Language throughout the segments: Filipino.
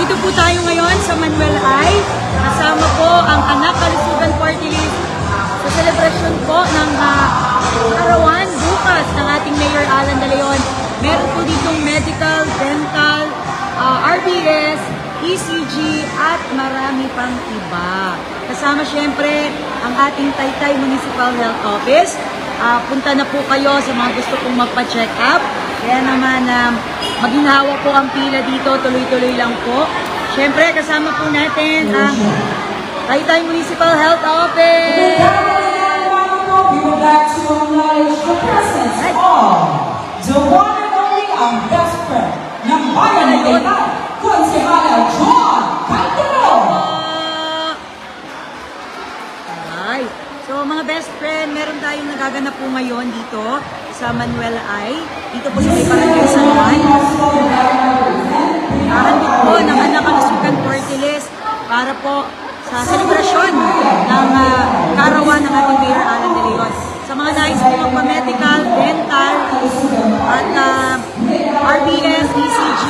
Nandito po tayo ngayon sa Manuel Ay. Kasama po ang Anak Kalusugan Party List sa selebrasyon po ng Karawan bukas ng ating Mayor Alan De Leon. Meron po ditong medical, dental, RBS, ECG at marami pang iba. Kasama syempre ang ating Taytay Municipal Health Office. Punta na po kayo sa mga gusto pong magpa-check up. Kaya naman maginhawa po ang pila dito, tuloy-tuloy lang po. Siyempre kasama po natin ang Taytay Municipal Health Office. We would like to acknowledge the presence of the one and only ang best friend ng bayan ng Taytay, Konsehala John Caldero. So mga best friend, meron tayong nagaganap po ngayon dito sa Manuel Ay. Dito po sa may Barangay Sanay. Handog po ng Anak Kalusugan Party List para po sa selebrasyon ng Karawan ng ating Mayor Alan De Leon. Sa mga nais po magpa-medical, dental, at RBS, ECG,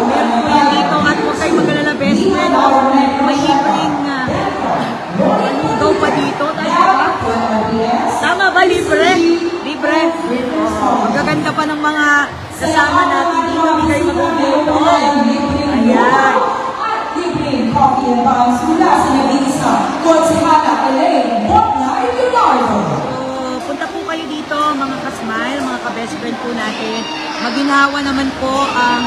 meron po yan dito. At huwag kayo mag-alala best friend. May libreng lugaw pa dito. Tama ba? Libre? Libre. Magaganda pa ng mga kasama natin dito. Hindi kayo mag-dito. Ayan. Libreng coffee and buns mula sa nag-iisa, Konsehala Elaine Botna Eduardo. Punta po kayo dito, mga ka-smile, mga ka-best friend po natin. Maginhawa naman po ang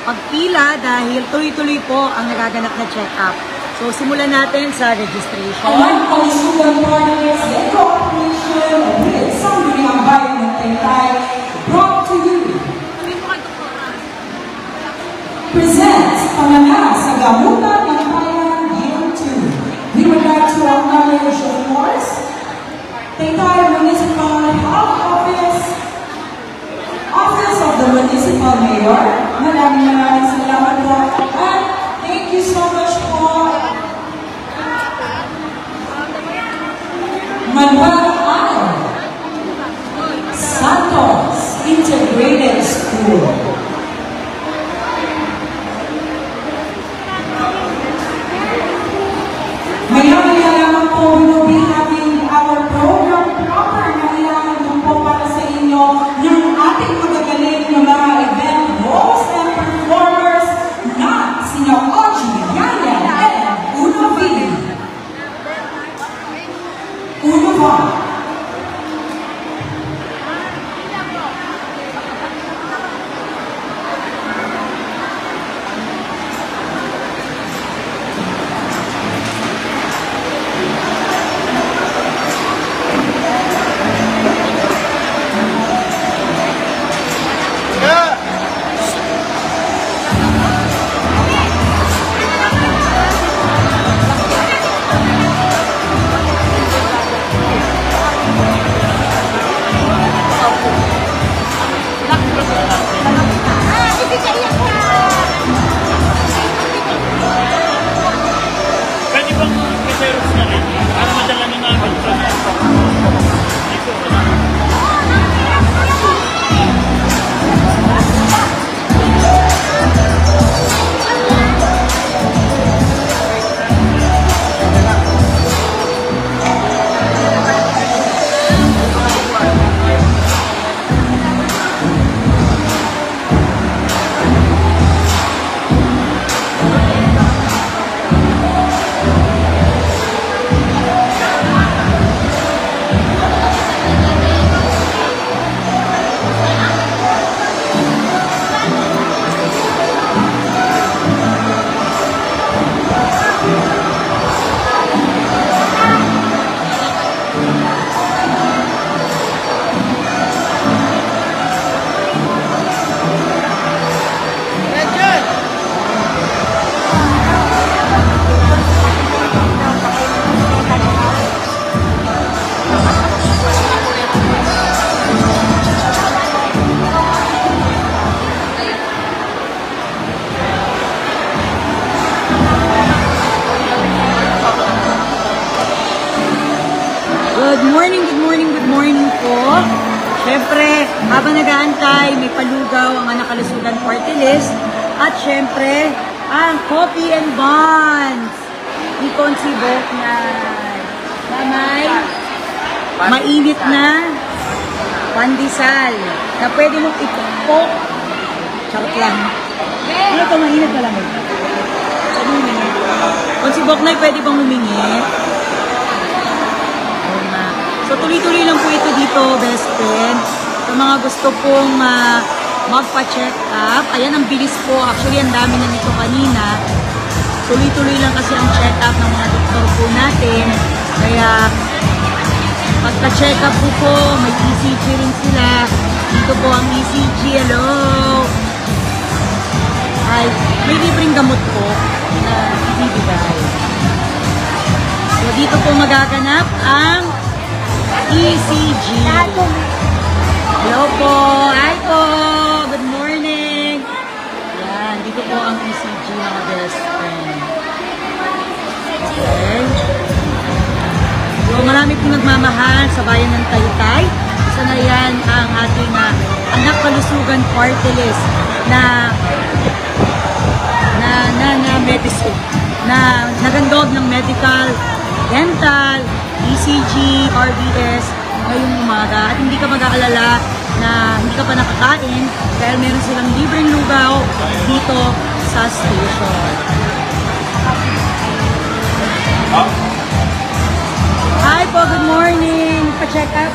pagpila dahil tuloy-tuloy po ang nagaganap na check-up. So, simulan natin sa registration. Anak Kalusugan Party List in cooperation with Sangguniang Bayan ng Taytay brought to you. Presents Panganak sa Gamutan ng Bayan Year 2. We would like to acknowledge, of course, Taytay Municipal Health Office, Office of the Municipal Mayor. Maraming salamat po. And thank you so much po, Manuel Ay Santos Integrated School. Maya-maya lamang po, we will be having our program proper na ilalagay po para sa inyo ng ating magagaling na mga event hosts and performers na sina Oji, Yaya, and Uno V. Uno V. Good morning po. Siyempre, habang nag-aantay, may palugaw ang Anak Kalusugan Party List. At syempre, ang coffee and buns. Ni Consi Boknay. Mamay, mainit na pandesal na pwede mong ipok. Charot lang. Ano ito, mainit na lang. Consi Boknay, pwede bang lumingit? Oo nga. So, tuloy-tuloy lang po ito dito, best friend. Sa mga gusto pong magpa-check up. Ayan, ang bilis po. Actually, ang dami na nito kanina. Tuloy-tuloy lang kasi ang check up ng mga doktor po natin. Kaya, pagka-check up po, may ECG rin sila. Dito po ang ECG. Hello! Ay, may libreng gamot po na ibibigay. So, dito po magaganap ang ECG. Hello po! Hi po! Good morning! Yan, dito po ang ECG mga best friend. Okay. So, marami po nagmamahal sa bayan ng Taytay. Isa na yan ang ating anak kalusugan party list na medicine, na nagandog ng medical, dental, ECG, RBS, ngayong umaga. At hindi ka mag-aalala na hindi ka pa nakakain dahil meron silang libreng lugaw dito sa station. Hi po, good morning. Pa-check up.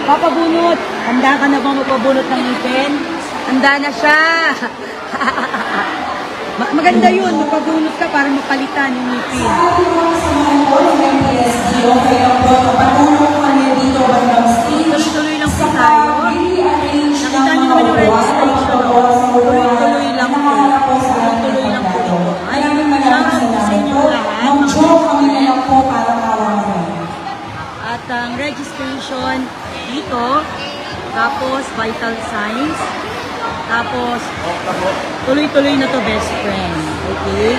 Papabunot. Handa ka na bang magpabunot ng ngipin? Handa na siya. Maganda yun, magpabunot ka para mapalitan yung ngipin. Sa ating mga samahan po ng MPSDO, kaya po, patulong ko kami dito bandang stage. Tuloy-tuloy lang po tayo. Nakita niyo naman yung registration. Tuloy-tuloy lang po. Tuloy-tuloy lang po ito. Ay, shoutout sa inyo lahat. Mag-joke kami na lang po para kawalan. At ang registration dito, tapos vital signs, tapos tuloy-tuloy na to best friend. Okay?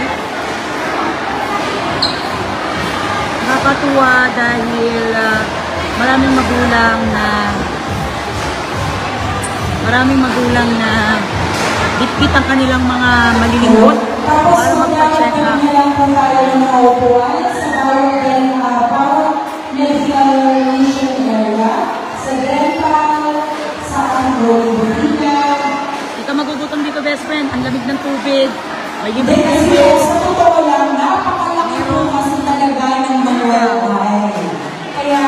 Nakakatuwa dahil maraming magulang na bitbit ang kanilang mga malilingkot para magpa-check up. Tapos lang po tayo ng mga upuan sa bawat medical mission area, sa dental, sa androidolina. Ito magugutom dito best friend, ang lamig ng tubig, may Hindi libreng kasi tubig. sa totoo lang, napakalaki po kasi talaga ng Manuel Ay. Kaya,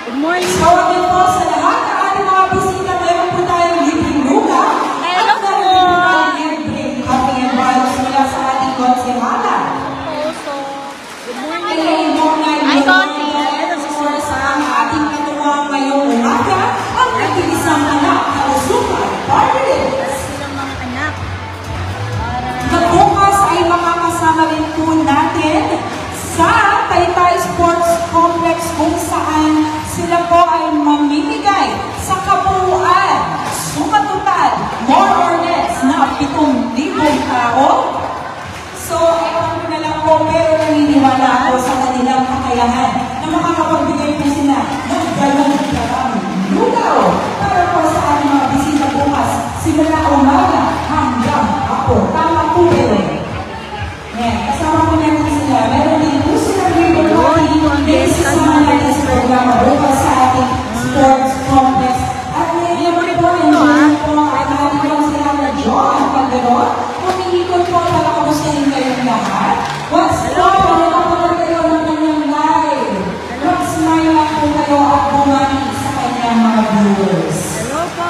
Good morning. tawagin po sa lahat ng ating mga bisita, meron po tayong libreng lugaw. Hello At meron po. din tayong libreng coffee and vibes mula sa ating konsehala. Good morning. Elaine Bornay, Hi, Consi. sa ating katuwang ngayong umaga, ang nag-iisang anak, kalusugan, party list. Silang mga anak. Para Bukas ay makakasama rin po natin sa Taytay Sports Complex kung saan sila po ay mamimigay sa kabuuan, sumatutad, more or less, na 7,000 tao. So, ewan ko na lang po, pero naniniwala ako sa kanilang kakayahan na makakapagbigay po sila ng dalang-dalang lugaw para po sa ating mga bisita bukas, simula umaga hanggang hapon. Tama po pero. Yan, kasama po natin sila. Meron din po sila ribbon cutting based sa mga latest programa bukas sa ating sports complex. At meron po yung sila na John Calderon. Pumihikot po para kamustahin kayong lahat. What's up? Nakapagod kayo ng kanyang live. Mag-smile lang po kayo at bumati sa kanyang mga viewers. hello po.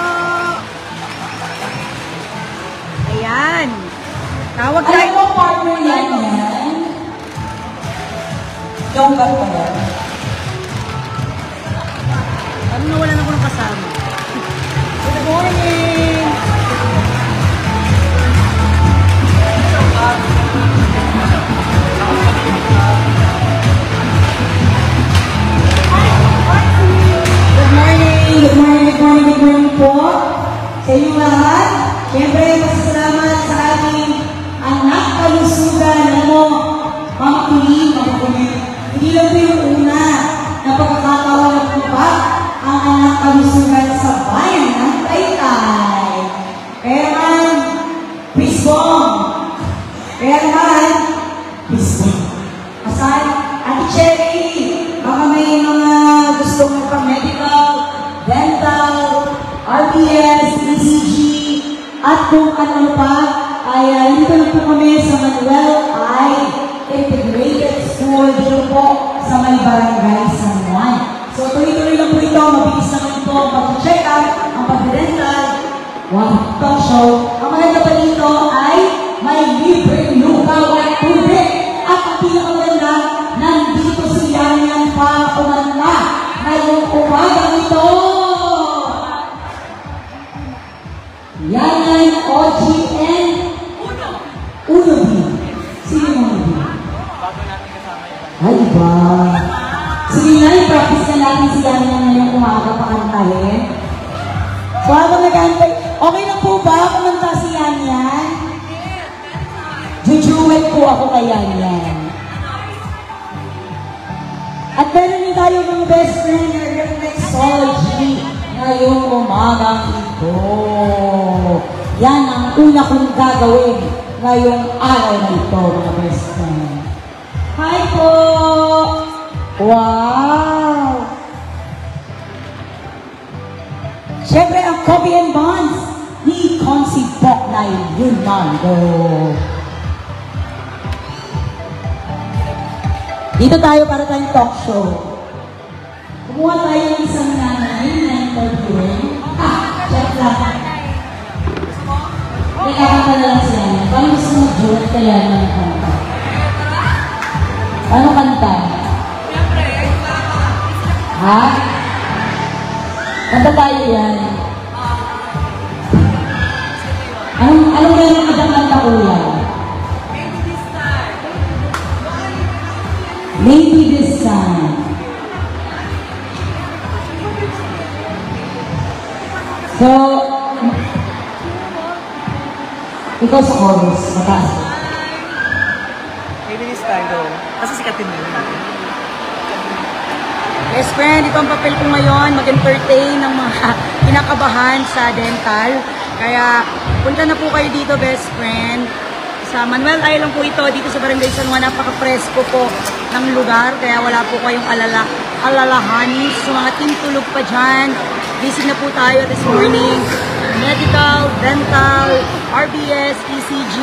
Ayan. Tawag Alam tayo. mo, partner yan yan. Donggat pa yan. Ano nawalan ako ng kasama? Good morning. Good morning, good morning, good morning, good morning po sa inyong lahat. Siyempre, pasasalamat sa ating anak kalusugan mo, mga kulit, mga kulit. Hindi lang po yung una na pagkakatawa na po ba ang anak kalusugan sa bayan ng At kung ano pa, ay dito lang po kami sa Manuel I. Integrated School dito po sa may Barangay San Juan. So tuloy-tuloy lang po ito, mabilis naman ito, mag-check out, ang pag-dental, talk show. Ang maganda pa dito ay may libreng lugaw at tubig. At ang pinakamaganda, nandito si Yan pa umanda ngayong umagang ito. Yan OGN Uno B. Sino yung Uno B? Bago natin kasama yun. Ay ba? Sige na, i-practice na natin si Yan ngayong umaga pakantahin. So habang nag-antay, okay na po ba kumanta si Yan? Jujuwet po ako kay Yan. At meron din tayo mga best friend na reflexology ngayong umagang ito. Yan ang una kong gagawin ngayong araw na ito, mga best friend. Hi po! Wow! Siyempre, ang Kobe and Bonds ni Concy Boknay Yunando. Dito tayo para tayong talk show. Kumuha tayo ng isang nanay na interviewin. Check lang. May kakanta na lang siya. Paano gusto mo mag-duet kaya ng kanta? Paano kanta? Ha? Kanta tayo yan. Anong meron ka dyan kanta ko yan? Maybe this time. So, ikaw sa chorus, mataas. Maybe this time though. Kasi sikatin mo yun. Best friend, ito ang papel ko ngayon, mag-entertain ng mga kinakabahan sa dental. Kaya punta na po kayo dito, best friend. Sa Manuel I lang po ito, dito sa Barangay San Juan, napaka-presko po ng lugar. Kaya wala po kayong alalahanin. So mga team tulog pa dyan, busy na po tayo this morning. Medical, dental, RBS, ECG,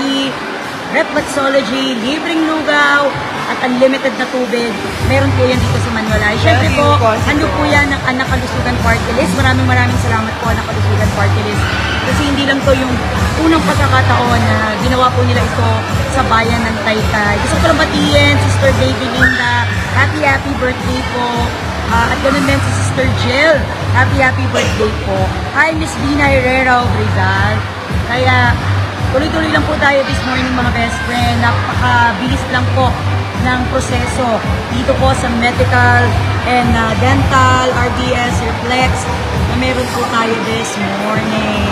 reflexology, libreng lugaw, at unlimited na tubig. Meron po yan dito sa Manuel I. Siyempre po, ano po yan ng Anak Kalusugan Party List. Maraming salamat po, Anak Kalusugan Party List. Kasi hindi lang to yung unang pagkakataon na ginawa po nila ito sa bayan ng Taytay. Gusto ko lang batiin, Sister Baby Linda, happy birthday po. At ganoon din si Sister Jill, happy birthday po. Hi, Miss Dina Herrera of Rizal. Kaya tuloy-tuloy lang po tayo this morning, mga best friend. Napakabilis lang po ng proseso dito po sa medical and dental, RBS, reflex na meron po tayo this morning.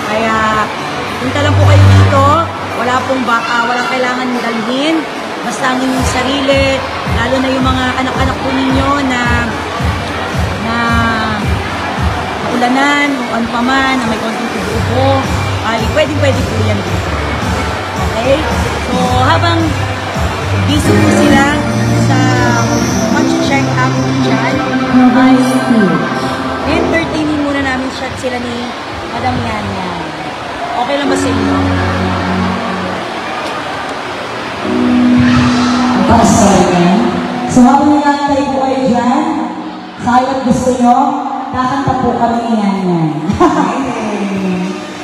Kaya punta lang po kayo dito, walang kailangan dalhin, basta ang inyong sarili, lalo na yung mga anak-anak po ninyo na ulanan o ano pa man, na may konting tubo, pwedeng po yan dito. Okay? So habang busy po sila sa check up dyan, ay entertainin muna namin sila ni Madam Yan. Okay lang ba sa inyo? So habang nangyantay po kayo dyan, sayang gusto nyo, kakanta po kami yan.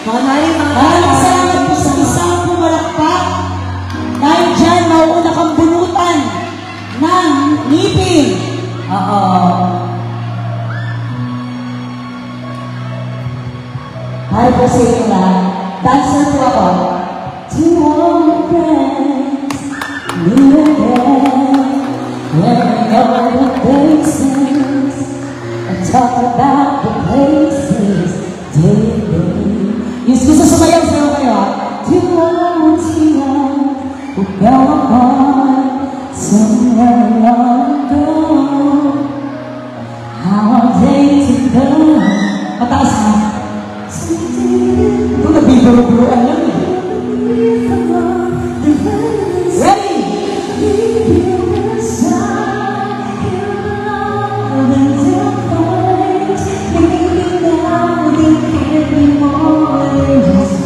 Maraming salamat po sa isang pumalakpak. Dahil dyan, mauuna kang bunutan ng ngipin. Oo. Hi po sa inyo lahat. Dancer po ako. To all my friends, new again, wearing all the faces, and talk about the places daily. Yes, gusto sumayaw kayo. To all tears, we'll go apart somewhere long ago. How days ago. Mataas na. Ito nabibiro-biroan lang eh. Ready? Maybe now they can't be more than just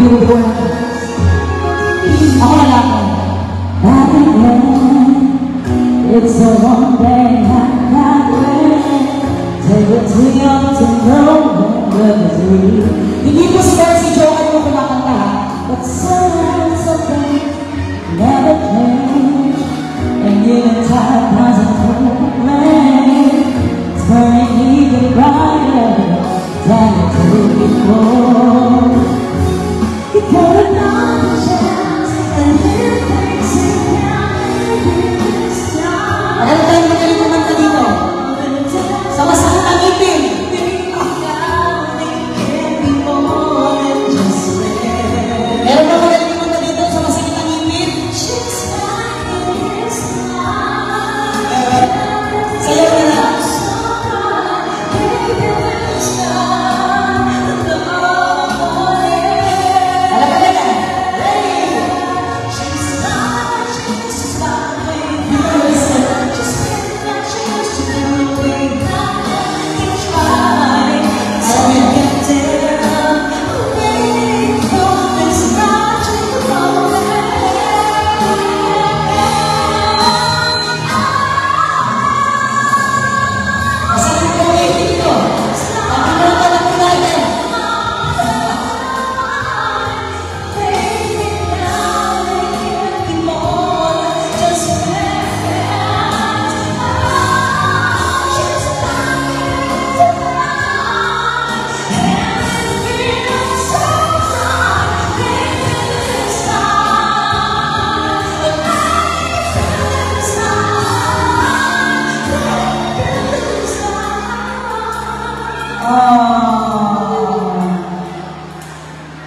beautiful. Ako na lang. Back again, it's the one thing I got left. Take it too young to know what it's real. Hindi po si Darcy Joker mo kumakanta ha. But sometimes something never change. And even time doesn't complain. Turning even brighter than it did before. You got another chance, and it makes it count this time. Alam tayo magaling kumanta dito. Sama sa kanangipin. Meron ba magaling kumanta dito? Sama sa kanangipin. Sayaw na lang.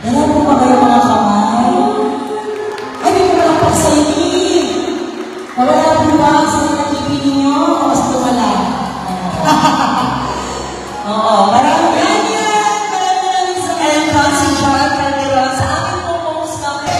Alam mo ba kayo mga kamay? Ay, hindi ko lang paksayin. Nawala po ba sa mga TV ninyo? O mas tumala? Oo, maraming ganyan. Maraming sa kayang Francis John Calderon sa aking pong kami.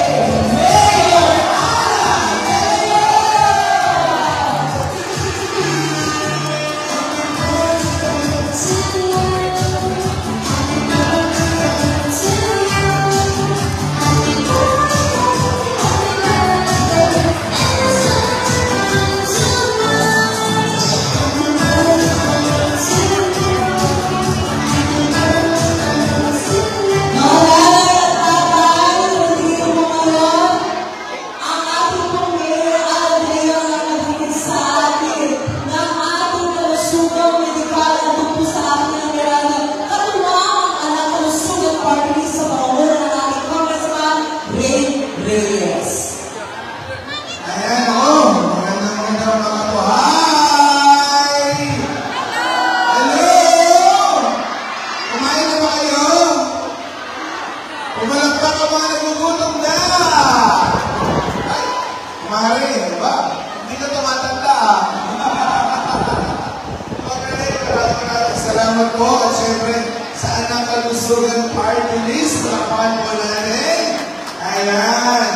Salamat po at syempre sa Anak Kalusugan Party List, lapan po natin. Ayan.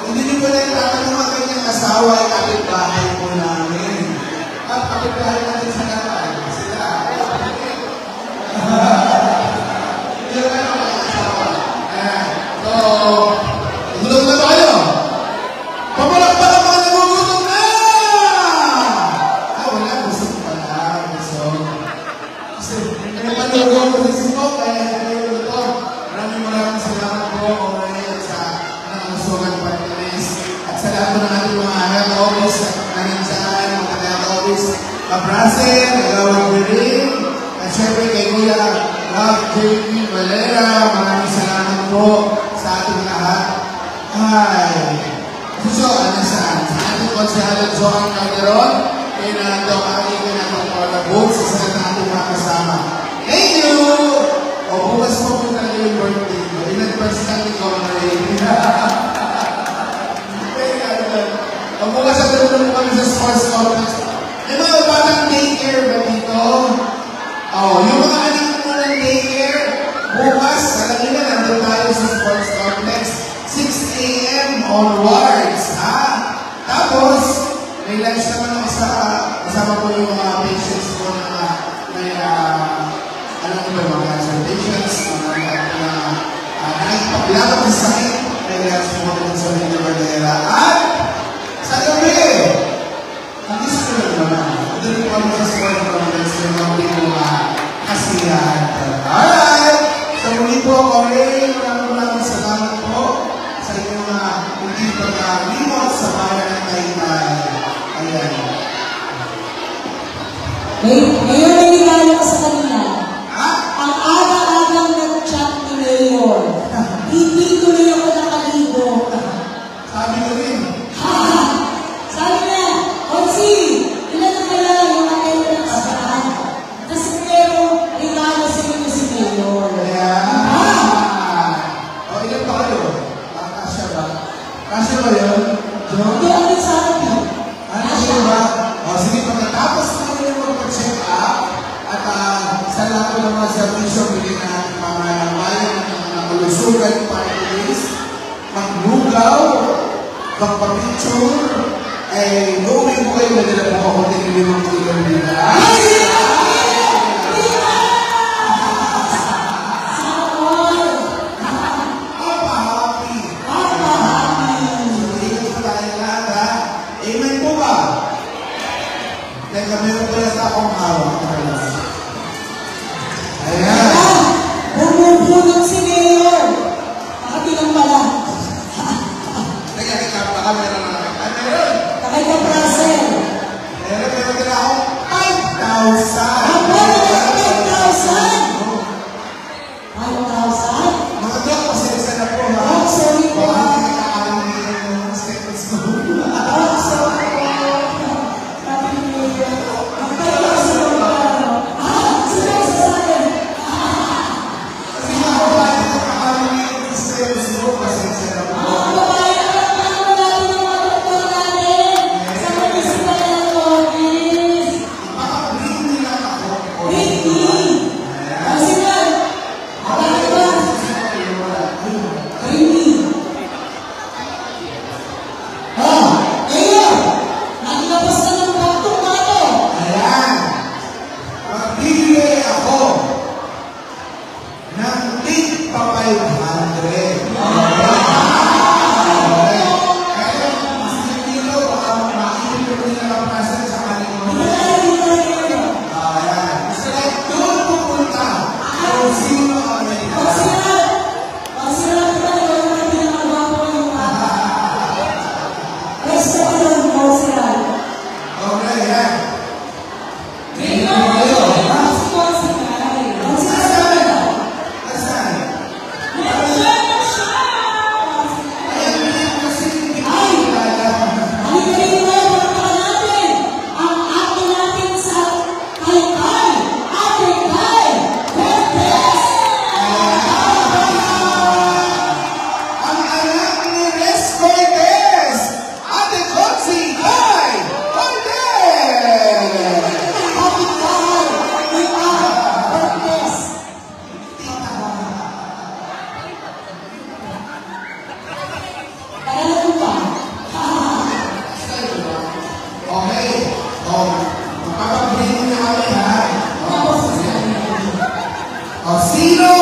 Kung hindi nyo po na yung mga kanyang asawa ay kapitbahay po namin. At kapitbahay natin sa naman. Sila. Hindi na kayo mga asawa. Ayan. So, tulog na tayo. Pamulakpak ang mga nagugutom na! Wala. Gusto ko pala. Gusto. May panugo ko sa sipok. Maraming salamat po sa Kalusugan Party List. At sa lahat ng ating mga health office at nandiyan, mga health office, Kabrasen, Agawang Biring, at syempre kay Kuya Rob J.P. Valera, maraming salamat po sa ating lahat. Ay, so, ano saan? Sa ating konsehalan Joan Calderon, kay Nando Aki, kay Nando Paula Books, sa lahat ng ating mga kasama. Thank you! O, bukas po po talaga yung birthday ko. In-advance natin ko ang o, bukas at tulong kami sa sports complex. May mga batang daycare ba dito? O, yung mga anak mo ng daycare, bukas, alam nila, nandun tayo sa sports complex. 6 a.m. onwards, ha? Tapos, may lunch naman ako kasama po yung mga patients ko na may, alam mo ba, mga consultations, mga paglaban ng sakit, kaya sumunod sa Lito Verdera. At sa gabi, ang gusto ko naman, doon ko kami sa Sport Conference ng mga mga kasiyahan. Alright! So muli po, Corey, maraming salamat po sa inyong hindi pagkalimot sa bayan ng Taytay. Ayan. Ngayon ay regalo ko sa kanila. Ha? Ang aga-agang nag-chat ni Mayor. Hindi tuloy ako nakaligo. Sabi ko rin. Ha! Sabi niya, Otsi, ilan na kaya yung attendance sa saan? Kasi pero, regalo sa inyo si Mayor. Ayan. O, ilan pa kayo? Kasya ba? Kasya ba yun? Hindi John? ang sa akin. Ano siya ba? O, sige, pagkatapos na kayo mag-check up, at sa lahat ko ng mga servisyo, bilhin na natin mga bayan ng mga kalusugan, party list, maglugaw, magpapicture, eh, gawin ko kayo na nila po ako tinilimang tulong nila. Happy! Ingat po tayo lahat, ha? Amen po ba? Teka, meron pala sa akong hawak. Ayan. Bumubulong si Mayor. Nakabilang pala. Teka, baka meron na namin. Ano yun? Takay ka Brasil. Meron na akong 5,000. Ang pala na 5,000. 5,000? Mga dok, pasensya na po, ha? Oh, sorry po. Baka hindi nakakalimutan yung statements ko. Oh, sorry po. Sabi ni Mayor. Ang 5,000 pa. Sino sa akin? Kasi mga babae na nakakalimutan yung statements ko, pasensya na po. Ang babae na naman natin yung mga doktor natin. Sa municipal ng office. Baka bring nila ako. Ricky! Kasi nga, abang ka. Ricky! Oh, Mayor! Naglabas na ng baktong bato. Ayan. Magbibigay ako ng tig pa 500. Kaya mas dito, baka makikita ko nila ang present sa kanila. Ayan. Gusto na doon pupunta kung sino ang may Okay, yan. Nasaan? Ayan, hindi kasi hindi ko kilala. Ang anak ni Res Cortez, Ate Kotsi Kai Cortez! Okay. Magpapabili na kami, ha? Sino?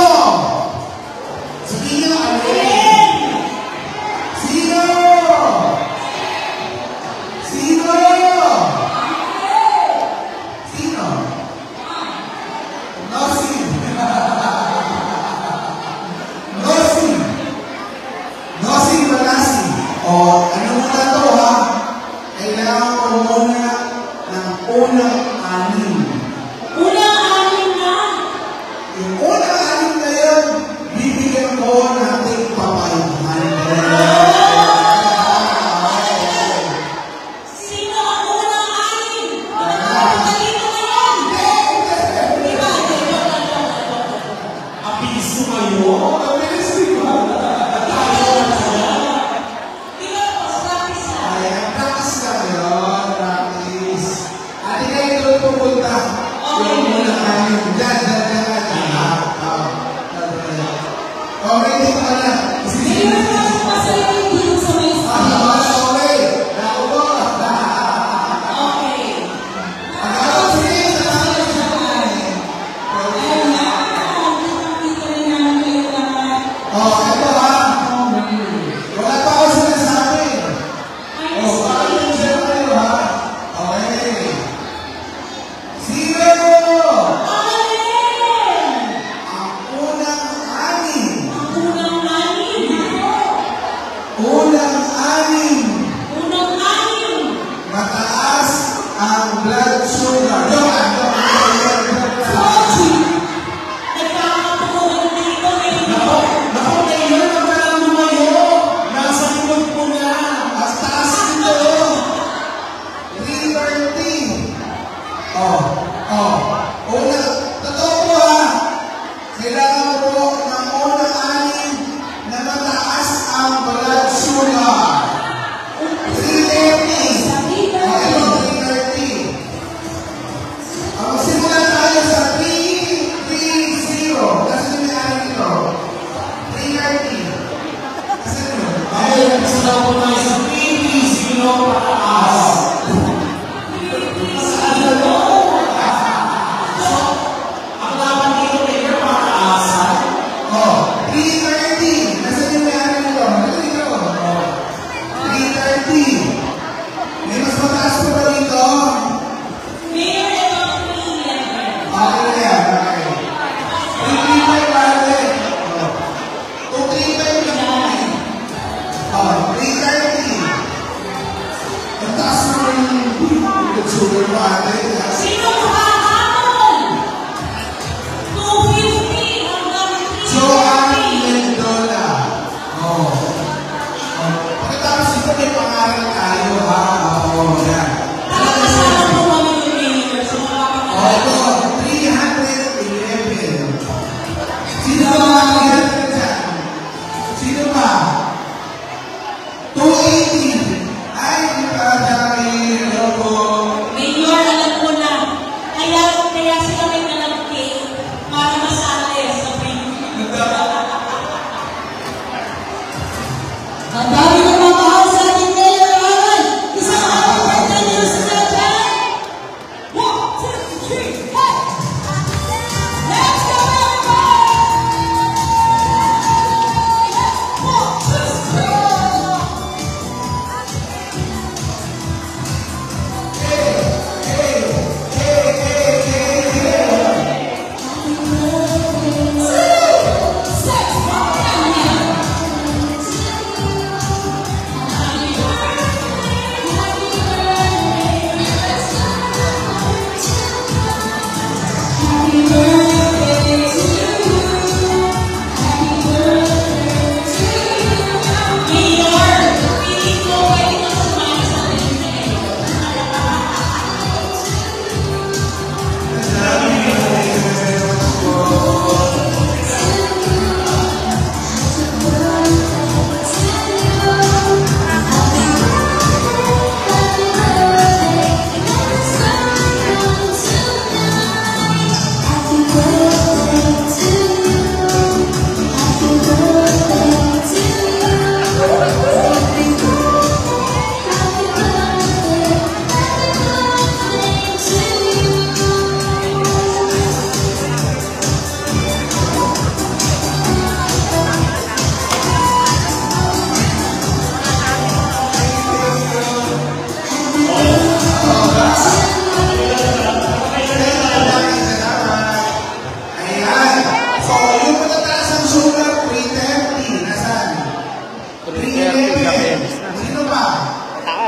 Sino? Sino? Sino? Sino? Nosin. Nosin. Nosin Manasi. O, ano muna to, ha? Kailangan ko muna ng unang anim. Yung unang anim na yun, bibigyan ko natin pa 500. Abilis mo kayo? Abilis mo ba? Ayan, practice ka yun, practice. Ate kayo doon pupunta. ang blood sugar. Sochi! Nagkakatukuhan dito eh. Naku, ngayon ang kalang lumayo. Nasa likod ko na. As taas nito. 330. Una, totoo po ha. Kailangan mo po ng unang-anin na mataas ang blood sugar. 380. Ito, 330. Magsimula tayo sa 330. Kasi may-anin ito. 330. Kasi nyo? Ay, nagsimula po tayo sa 330 pataas. Ang laban dito kayo pataasan. 330. Nasa yung may-anin ito? Dito. 330. May mas mataas pa ba dito? Mayor, ito ang 311. Okay na yan. Okay. 335 pare. 235 lang. 330. Ang taas naman yung sugar pare. Sino hahabol? 250 hanggang So, ang 350. Mendola. Pagkatapos ito may pangaral tayo ha. Yan. Nakakasama po kami yung mayor sa mga Ito, 311. Sino ba 300 dyan? Sino ba? 280. Ay, hindi pa dahil. Ako. Mayor, alam ko na. Kaya sila may nalampi para masali sa video. Ang dami ng mamahal sa ating mayor, Alan! Isang happy birthday news na dyan! 1, 2, 3, hey! Let's go, everybody!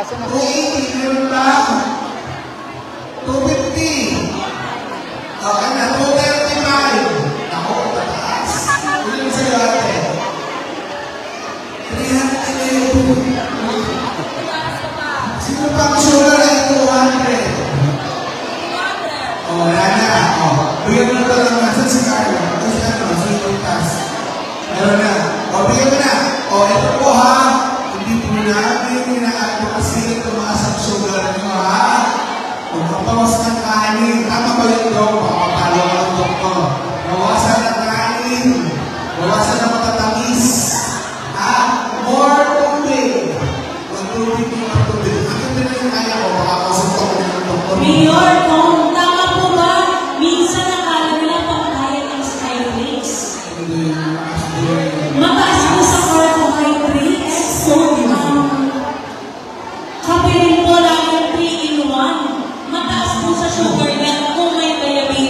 280, meron ba? 250. Okay na, 235. Ako, pataas. Ilan sa'yo ate? 300. Sino pa ang sugar ay 200? Oh, wala na. Oh, bigyan mo na ito lang nasan si Carlo. Ito si ano, si Lucas. Meron na. Oh, bigyan mo na. Oh, ito po ha. Hindi po natin ina-advocacy tumaas ang sugar nyo ha. Kung kapawas ng kanin, tama ba yun daw? Makapalo ka ng doktor. Bawasan ng kanin. Bawasan ng matatamis. Ha? More tubig. Kung tubig yung matubig. Ang ganda na yung kaya ko, makakasuntok ko ng doktor. Mayor, kung tama po ba, minsan nakala nila pangkaya ng Skyrix. Mataas po sa carbohydrates. Kape rin po lang yung 3-in-1. Mataas po sa sugar yan kung may diabetes.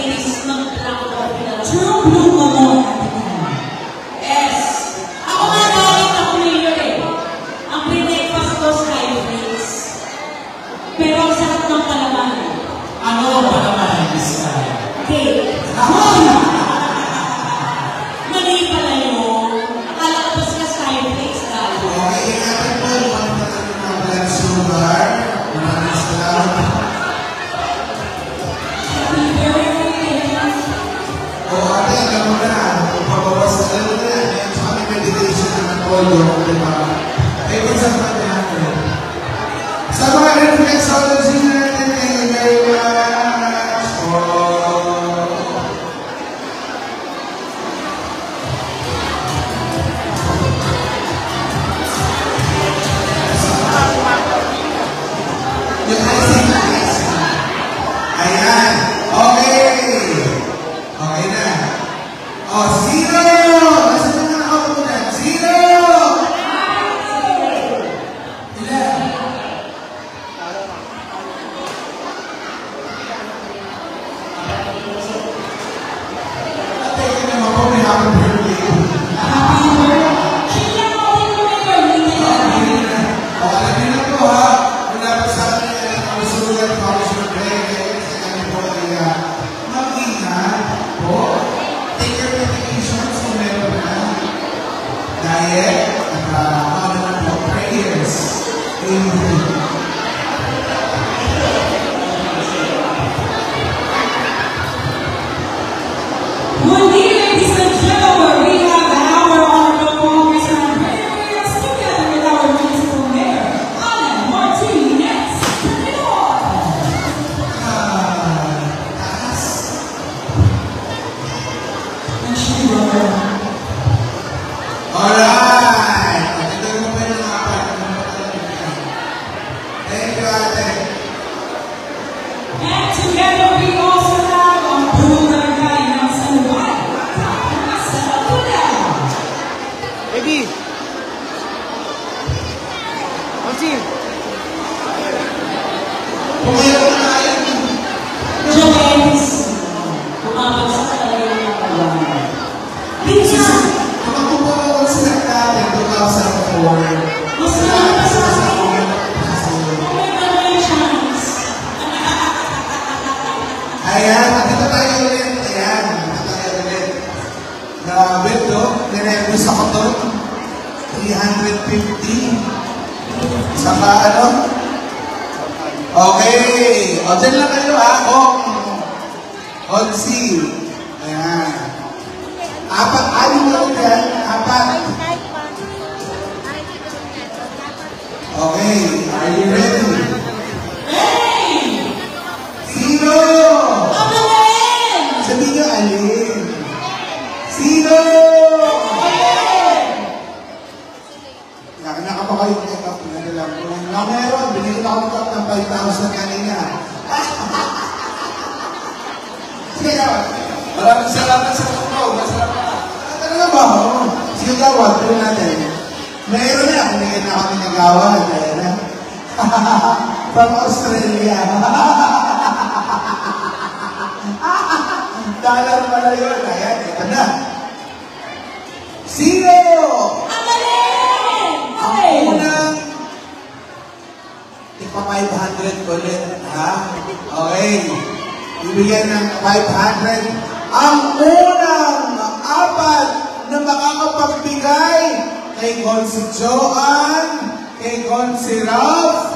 Ano ba naman, Sky? Okay. Mali pala yun. Akala ko pa sila Skyflakes tayo. Okay, ingatan po yung mga blood sugar. Maraming salamat. Ate, alam mo na. Pabawas na alam mo na. Ayan, sa aming meditation naman po yung diba? Ay, kung saan pa natin. Sa mga reflexology natin, thank you very much. Yung icing. Ayan. Okay. Okay na. Oh, zero! Nasaan na nga ako muna? Zero! Ilan? Ate, yun naman po, may happy birthday. Happy birthday! Sheila, okay mo na yung birthday na. O, alam niyo na po ha, mula pa sa akin ang sulat ng Congressman Greg, sa kanya po ay mag-ingat po. Take your medications kung meron na. Diet, at ano na po, prayers. Amen. Muli, ladies and gentlemen, we have our honorable Congressman Reyes together with our municipal mayor, Alan Martinez Jr. Taas. And Sheila. Alright! Ito mo pa yung apat. Thank you, ate. And together we also have our Bruder Guidance and White, Dr. Marcelo Cudel. Baby! Onsin! Kung mayroon na tayo, Jones. Kumabagsak talaga yung mga kawan. Pinsan! tumakbo ako sila natin 2004. Mas marami pa sa akin. Kung may mga chance. Ayan, dito tayo ulit. Ayan, dito tayo ulit. Grabe, no? Ninervous ako to. 350. Saka ano? Okay. O, dyan lang kayo ha. Onsi. Ayan. Apat, anim na ulit yan. Apat. Okay. Are you ready? Sino? Sabihin nyo, alin? Sino? Nakina ka pa kayo ng up na nilang na meron, binigyan ako ng ng 5,000 kanina. Sige naman. Maraming salamat sa tumaw. Masarap ka. Talaga ba? Sige gawad, tuloy natin. Meron na, binigyan na kami ng gawad. Ayan na. From Australia. Dollar pala yun. Ayan, ito na. Sino? Ang unang ipa 500 ulit, ha? Okay. Ibigyan ng 500. Ang unang apat na makakapagbigay kay Consi Joan, kay Consi Ralph,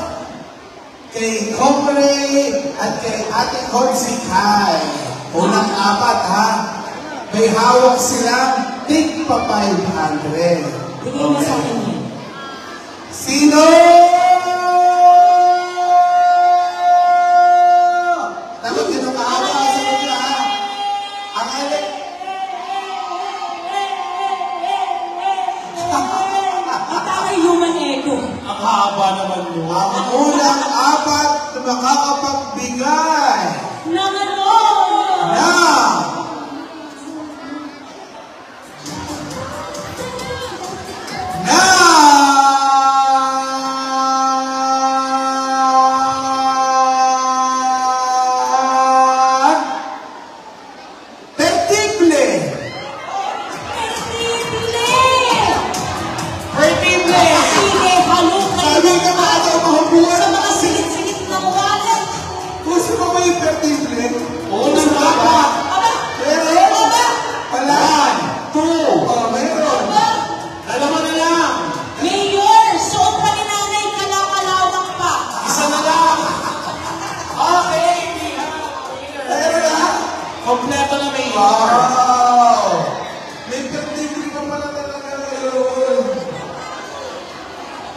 kay Comre, at kay Ate Consi Kai. Unang apat, ha? May hawak silang tig pa 500. Bigay mo sa akin yun. Sino? Dapat yun ang kahawa sa kanila, ha? Ang alin? Ito ay human echo. Ang haba naman yun. Ang unang apat na makakapagbigay Naman na Pertible! Sige, halo kayo. Sabi ka ba ito mahubuan? Sa mga silit-silit na mukha. Gusto mo ba yung fertile? Oo, nagpapa. Meron? Wala. 2. Oh, meron. Dalawa na lang. Mayor, suot pa ni nanay kalakalawak pa. Isa na lang. Okay. Meron na? Kompleto na may Wow! May fertile ka pala talaga ngayon.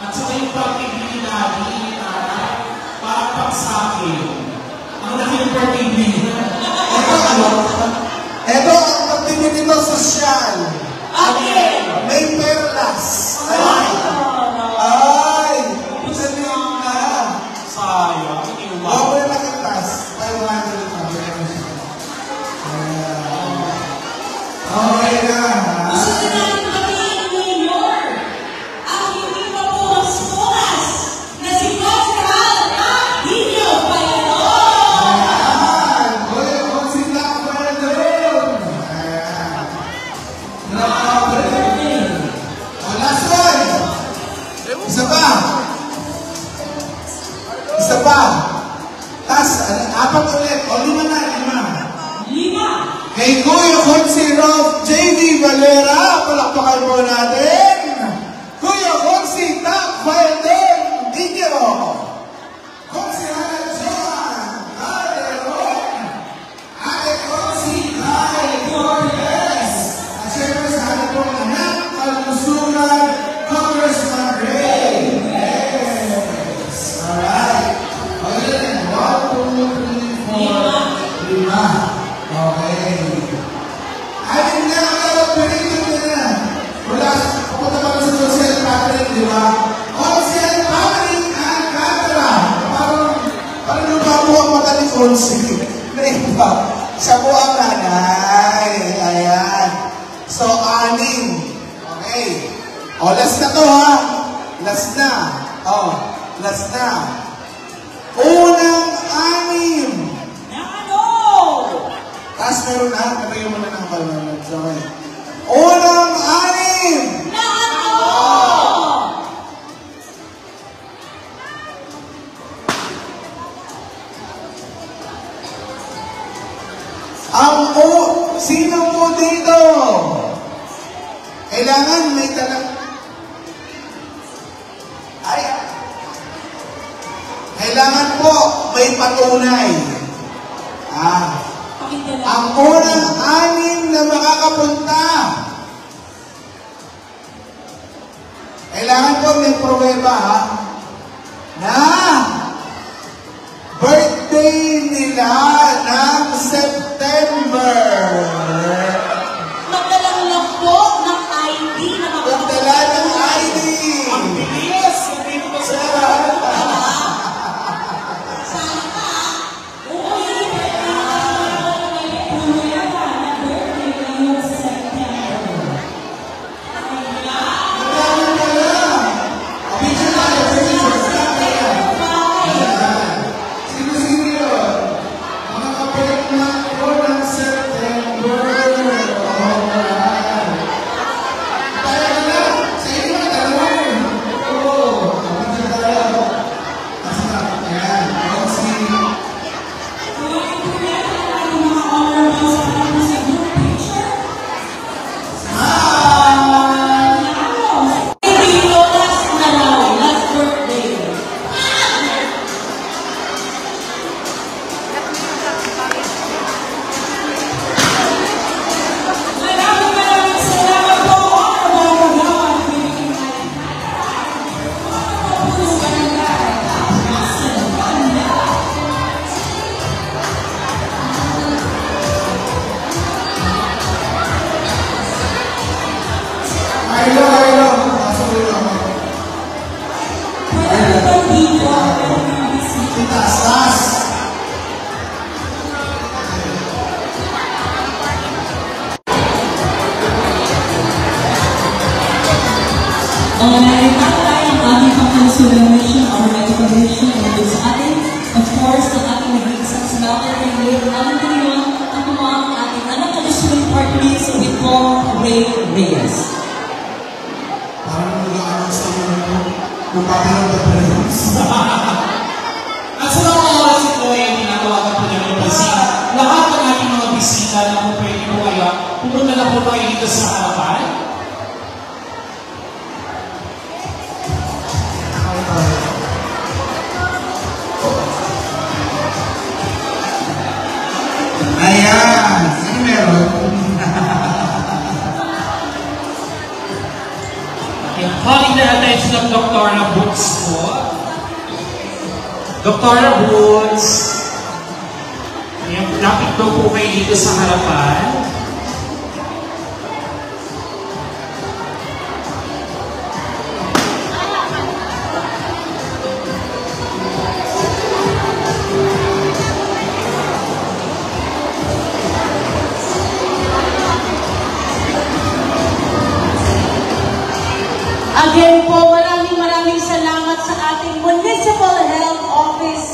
At saka yung pag-ibig natin, para sa akin, ang laki ng pag-ibig. Ito ang pagtingin nito sosyal. Okay. May perlas. Ay! Sabihin na. Sayang, hindi mo ba? Huwag mo na nakitas. 500 na. Okay na. Gusto ko natin batiin, Mayor, ang hindi pa pumas-pumas na si Pascal Adilio Payaron. Ayan. Hoy, kung sila ang pala doon. Ayan. Grabe. Oh, last one. Isa pa. Isa pa. Tas, 4 ulit. O, 5 na, 5. Lima. Kay Kuya Consi Rolf J.D. Valera, palakpakan po natin. Kuya Consi Tac Fighter Dinyo. Consi Hana John Calderon. Ate Consi Kai Cortez. At syempre sa ating pong anak, Kalusugan, Congressman Ray. Yes. Alright. Okay. 1, 2, 3, 4, 5. Okay. Amin na ang pinito na. Wala, pupunta pa sa social pattern, di ba? Social pattern ang camera. Parang lumapo ang mata ni Consi. Naiba. Siya po ang nanay. Ayan. So, 6. Okay. O, last na to ha. Last na. O, last na. Unang 6. Na ano? Tapos meron na, katayo mo na ng palunod. Okay. Unang 6! Na ano? Sino po dito? Kailangan may Kailangan po may patunay. Pakita lang. Ang unang 6 na makakapunta. Kailangan po may pruweba ha. Na birthday nila ng September. Magdalang lang po ng ID na Magdala ng ID. Ang bilis! Nandito pa sa Celebration or recognition of this ating, of course, ang ating nag-iisang sinabi kay Mayor Alan Dilion at mga ating anak kalusugan party sa Witong Ray Reyes. Parang nag-aaral sa mga kung paano ba At sa mga oras ito ay ginagawa isang Dr. Boots po. Dr. Boots. Ayan, lapit daw po kayo dito sa harapan. Again po, maraming salamat sa ating Municipal Health Office,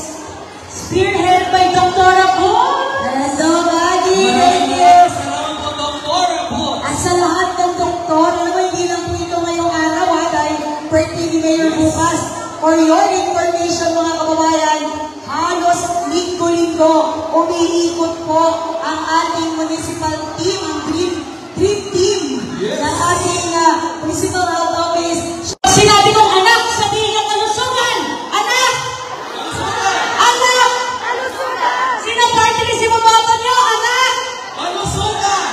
spearhead by Dr. Abon. Hello, Buddy. Thank you. Salamat po, Dr. Abon. At sa lahat ng doktor, hindi lang po ito ngayong araw, dahil birthday ni Mayor bukas. For your information, mga kababayan, halos linggo-linggo, umiikot po ang ating municipal team, ang dream team ng ating Municipal Health Office. Sinabi kong anak, sabihin ng kalusugan! Anak! Anak! Sino party ni si Mabato niyo? Anak!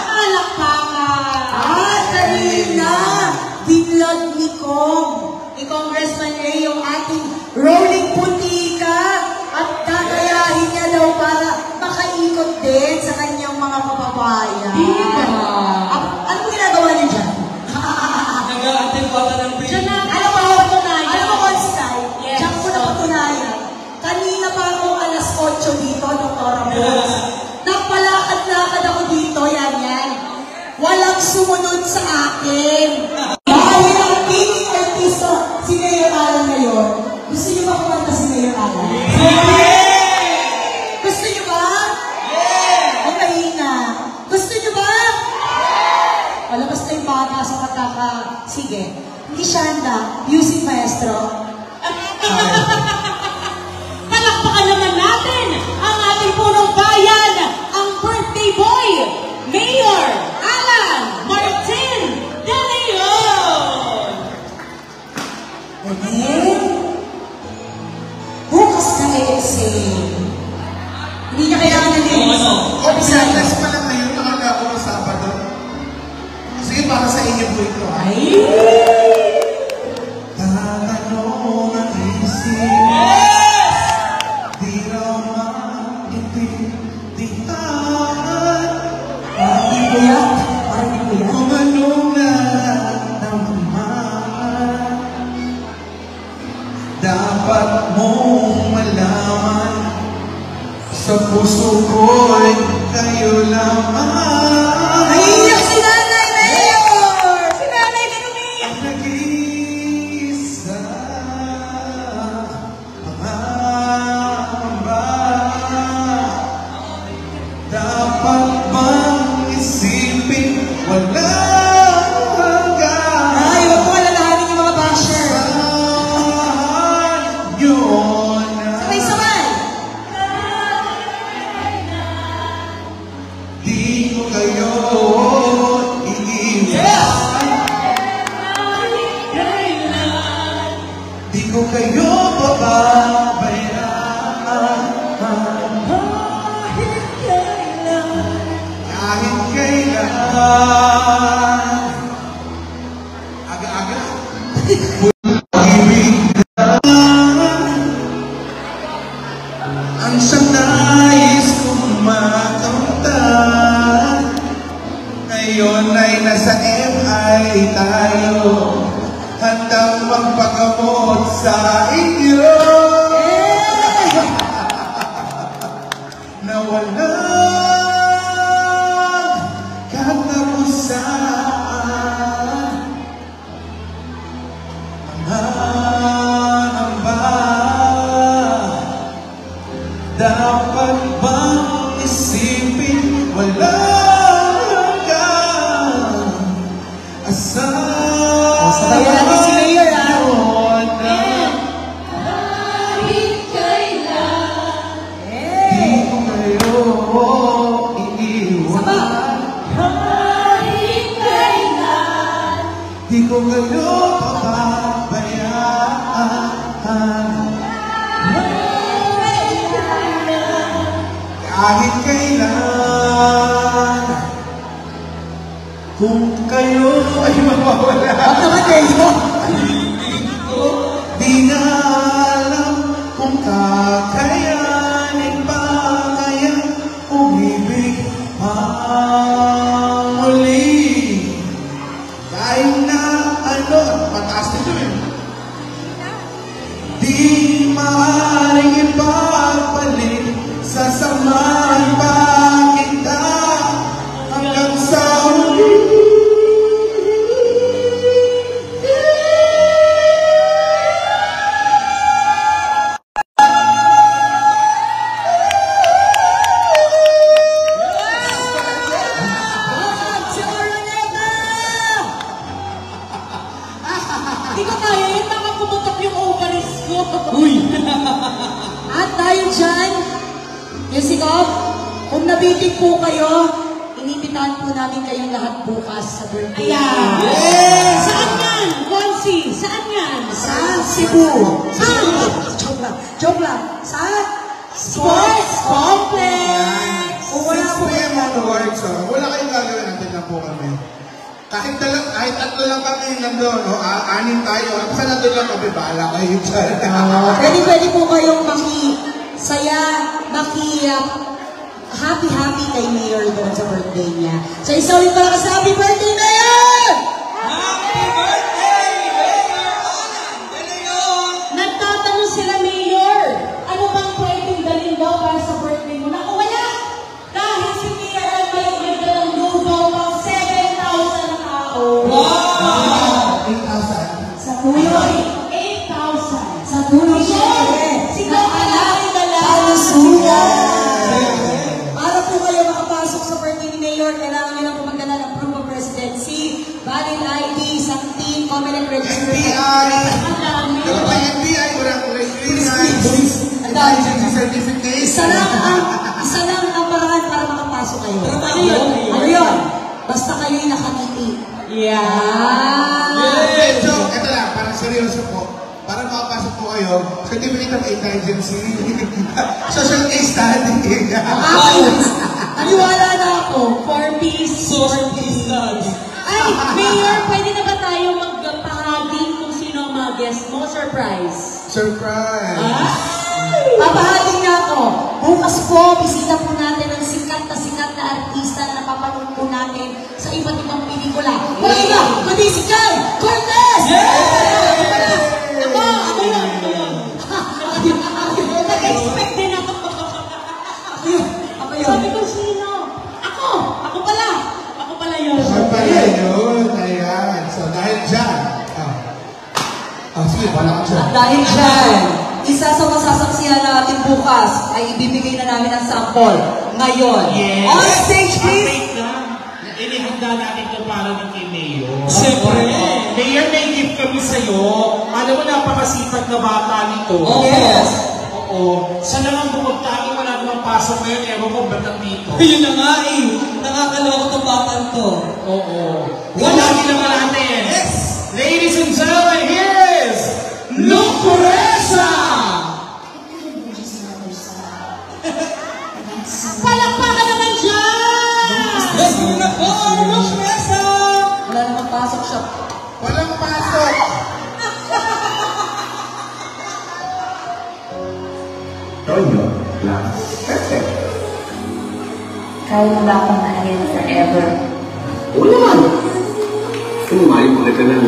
Alakpakan! Kanina, binlog ni Congressman Ray yung ating rolling putika at kakayahin niya daw para makaikot din sa kanyang mga kababayan. Ano ginagawa niya dyan? Nag-a-attend pa ka ng Diyan na, alam mo patunayan? Alam mo, Constay? Yes. Diyan ko na patunayan. Kanina pa ako alas 8 dito, Dr. Ramos. Napalakad-lakad ako dito, yan. Walang sumunod sa akin. Dahil ang piling artista, si Mayor Alan ngayon. Gusto niyo ba kumanta si Mayor Alan? Gusto niyo ba? O mahina. Gusto niyo ba? Wala, basta yung bata sa pataka. Sige. Hindi siya handa. Music maestro. Palakpakan naman natin ang ating punong bayan, ang birthday boy, Mayor Alan Martin De Leon. Again, bukas ka exhale. Hindi niya kailangan na linis. Observers pa lang ngayon, nakaka-ako sa Sabado. Sige, para sa inyo po ito. Ay! Tatanong ang isip. Di raw maintindihan. Hindi ko yan. Parang hindi ko yan. Kung anong nararamdaman, dapat mong malaman. Sa puso ko'y kayo lamang. Naiiyak si Nanay Mayor! Si Nanay na umiiyak! Ang nag-iisa, pangamba. Dapat bang isipin walang hanggan? Ay, huwag ko alalahanin yung mga basher. Saan yun na Sabay-sabay! di ko kayo iiwan? Di ko kayo pababayaan. Kahit kailan. Aga-aga. Pag-ibig ang siyang nais kong makamtan. Ngayon ay nasa MI tayo, handang magpagamot sa inyo. Na walang katapusan. Ang hamba, dapat bang isipin walang hanggan? Sabayan natin si Mayor, Di ko kayo iiwan. Di ko kayo pababayaan. Kahit kailan. Kung kayo ay mawawala. Ang naman, Mayor! Hindi ko Di na alam kung kakayanin ba kaya umibig pa muli. Kahit na ano, mataas nito eh. Di maaaring ipagbalik, sasamahan pa kita hanggang sa huli. Hindi ko kaya yun, baka pumutok yung ovaries ko. Uy! At dahil dyan, music off, kung nabitig po kayo, inibitahan po namin kayong lahat bukas sa birthday. Ayan. Yes! Saan yan? Consi, saan yan? Sa Cebu. Joke lang. Joke lang. Sa Sports Complex. Kung wala po yung awards, wala kayong gagawin, natin lang po kami. Kahit tatlo lang kami nandun, anim tayo, basta nandun lang kami, bahala kayo dyan. Pwede po kayong maki-saya, happy kay Mayor doon sa birthday niya. So isa ulit para sa happy birthday, Mayor! Happy birthday, Mayor Alan De Leon! Nagtatanong sila, Mayor, ano bang pwedeng dalhin daw para sa birthday mo? Naku, wala! Dahil si Mayor ay may dalang lugaw pang 7,000 na tao. Wow! 8,000. Sa tuloy, 8,000. Sa tuloy, syempre. Sigaw ka lang, para po kayo makapasok sa birthday ni Mayor, kailangan nyo lang po magdala ng proof of residency, valid ID, isang team, comment register. NBI! Ang dami. Pero pa NBI, walang clearance. Ang dami. Certificate. Isa lang ang paraan para makapasok kayo. Ano yun? Ano yun? Basta kayo'y nakangiti. Yeah! Medyo, ito lang, parang seryoso po. Para makapasok po kayo, certificate of intelligence, social case study. Aniwala na ako. 4-piece. Ay, Mayor, pwede na ba tayo magpahaging kung sino ang mga guest mo? Surprise. Surprise! Papahaging na ako. Bukas po, bisita po natin ang sikat na artista na napapanood po natin sa iba't ibang pelikula. Wala iba, kundi si Kai Cortez! Ako yun. Nag-expect din ako. Ako yun. Sabi ko, sino? Ako pala yun. So pala yun, ayan. So dahil dyan, sige, wala ka dyan. Dahil dyan, isa sa masasaksihan natin bukas ay ibibigay na namin ang sample ngayon. Yes. On stage, please! Wait lang. Inihanda natin ito para ng kay Mayor. Siyempre. Mayor, may gift kami sa'yo. Alam mo, napakasipag na bata nito. Yes! Oo. Sa lang ang bumagtagi, wala namang pasok ngayon. Ewan ko, ba't dito? Yun na nga eh. Nakakaloko tong batang to. Oo. Wala naman natin. Yes! Ladies and gentlemen, here is Lucreza! Palakpakan naman dyan! Let's go na po, Lucreza! Wala namang pasok siya. Walang pasok! Toyo, Lance, Pepe. Kaya mo ba akong mahalin forever? Oo naman. Kung mahalin ko kita ng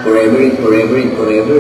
forever and forever and forever.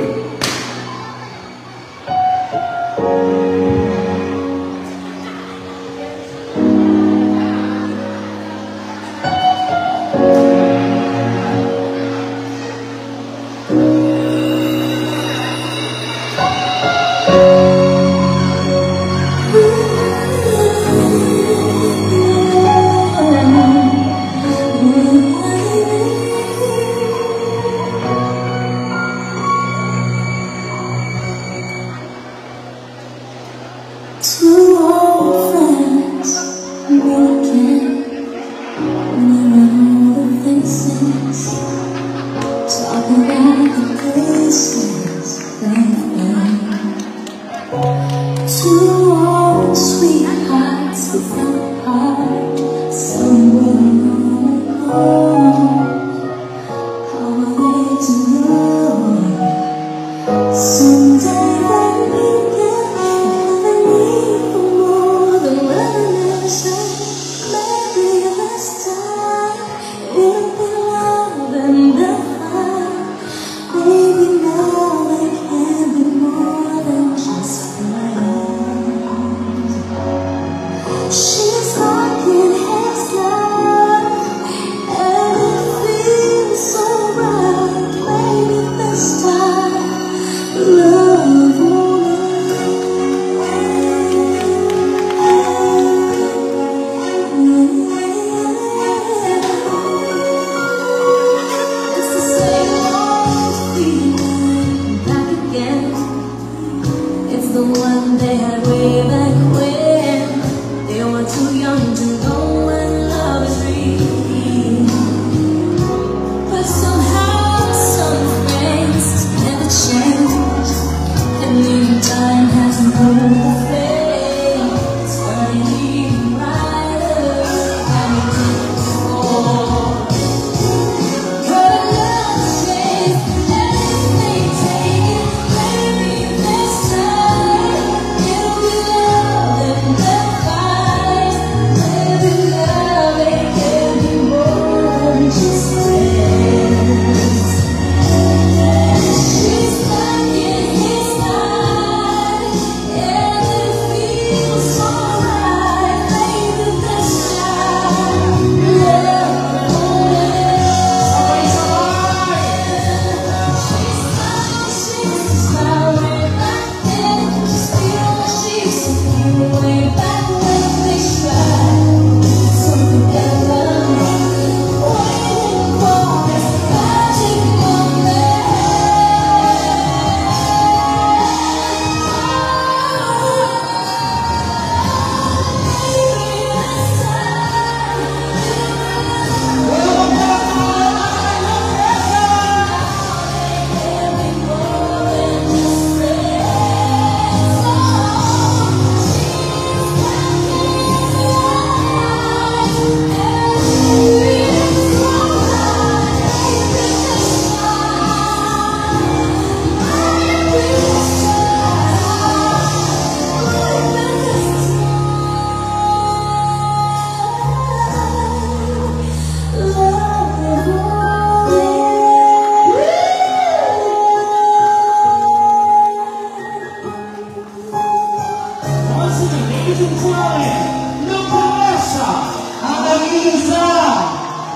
Ang nag-iisa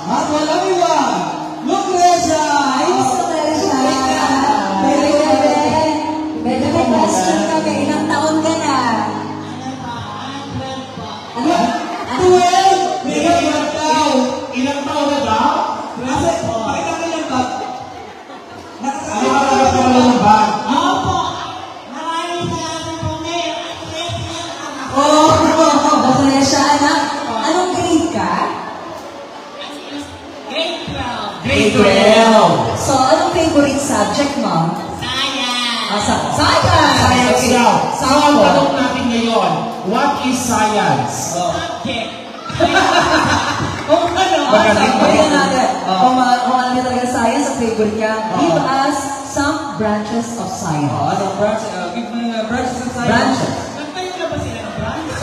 at walang iba, Lucrecia! Ayos na tayo siya. Very good. Medyo may question ka. Ilang taon ka na? Ano? 12! May ilang tao! Ilang taon na ba? Kasi, pakita ka lang ba? Ano ka nagkakaroon ba? Oh, Lucrecia, anak. Anong grade ka? Grade 12. So, anong favorite subject mo? Science! Science daw. So, ang Science. tanong natin ngayon, what is science? Kung ano? Sabihin natin, kung ano talaga science ang favorite ka, give us some branches of science. Ano, branch? Give me branches of science. Branches. Nagtayo na ba sila ng branch?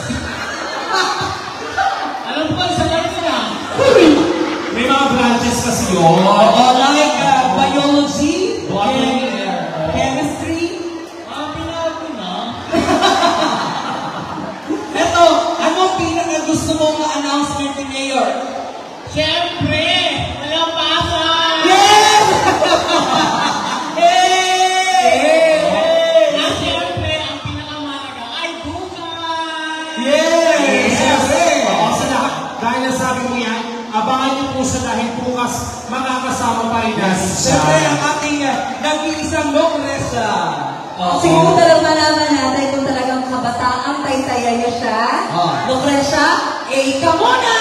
Alam ko, isa lang sila. May mga branches kasi yun. Like biology, Botany, chemistry. Pinawag ko na. Eto, anong pinaka gusto mong announcement ni Mayor? Siyempre! Walang pasok! Yes! Hey! At siyempre, ang pinakamahalaga ay bukas! Yes! Oo, sa lahat. Dahil nasabi mo yan, abangan niyo po sa dahil bukas makakasama pa rin natin siya. Siyempre, ang ating nag-iisang Lucrecia. Siguro talagang malaman natin kung talagang kabataang taytayan niya siya. Lucrecia, ka muna!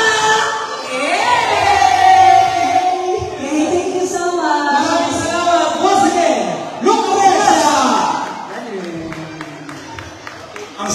Thank you so much. Maraming salamat. Once again, Lucrecia! Ang